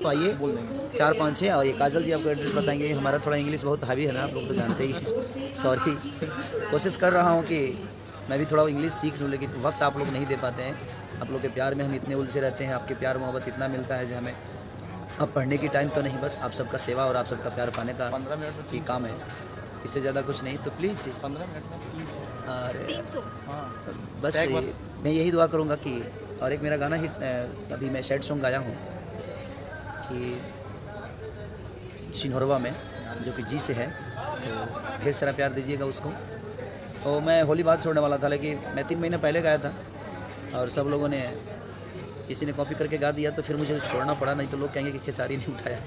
तो आइए 456। और ये काजल जी आपको एड्रेस बताएंगे। हमारा थोड़ा इंग्लिश बहुत हावी है ना, आप लोग तो जानते ही हैं। सॉरी, कोशिश कर रहा हूँ कि मैं भी थोड़ा इंग्लिश सीख लूँ, लेकिन वक्त आप लोग नहीं दे पाते हैं। आप लोग के प्यार में हम इतने उलझे रहते हैं, आपके प्यार मोहब्बत इतना मिलता है जो हमें अब पढ़ने की टाइम तो नहीं, बस आप सबका सेवा और आप सबका प्यार पाने का 15 मिनट ही काम है, इससे ज़्यादा कुछ नहीं। तो प्लीज़ 15 मिनट में 300 हाँ बस, मैं यही दुआ करूँगा कि, और एक मेरा गाना हिट अभी मैं सैड सॉन्ग गाया हूँ कि सिन्होरवा में, जो कि जी से है, तो ढेर सारा प्यार दीजिएगा उसको। तो मैं होली बाद छोड़ने वाला था, लेकिन मैं 3 महीने पहले गाया था और सब लोगों ने, किसी ने कॉपी करके गा दिया, तो फिर मुझे छोड़ना पड़ा, नहीं तो लोग कहेंगे कि खेसारी नहीं उठाया।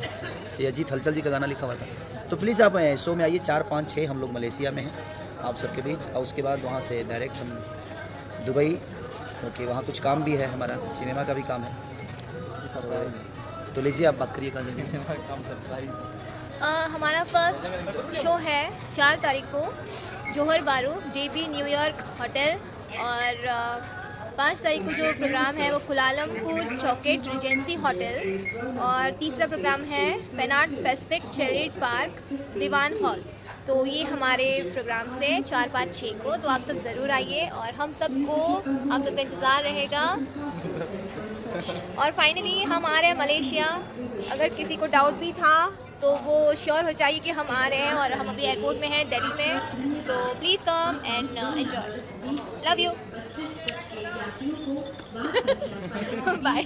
ये अजीत हलचल जी का गाना लिखा हुआ था। तो प्लीज़ आप शो में आइए। 4, 5, 6 हम लोग मलेशिया में हैं आप सबके बीच, और उसके बाद वहाँ से डायरेक्ट हम दुबई, क्योंकि वहाँ कुछ काम भी है, हमारा सिनेमा का भी काम है। तो लीजिए आप बात करिए काजल जी। हमारा फर्स्ट शो है 4 तारीख को जौहर बारू JB न्यूयॉर्क होटल, और 5 तारीख को जो प्रोग्राम है वो कुलालमपुर चौकेट रिजेंसी होटल, और तीसरा प्रोग्राम है पेनार्ड पैसिफिक चैरिट पार्क दीवान हॉल। तो ये हमारे प्रोग्राम से 4, 5, 6 को, तो आप सब ज़रूर आइए और हम सबको, आप सबका इंतज़ार रहेगा। और फाइनली हम आ रहे हैं मलेशिया। अगर किसी को डाउट भी था तो वो श्योर हो जाइए कि हम आ रहे हैं, और हम अभी एयरपोर्ट में हैं दिल्ली में। So please come and enjoy. Love you. Bye.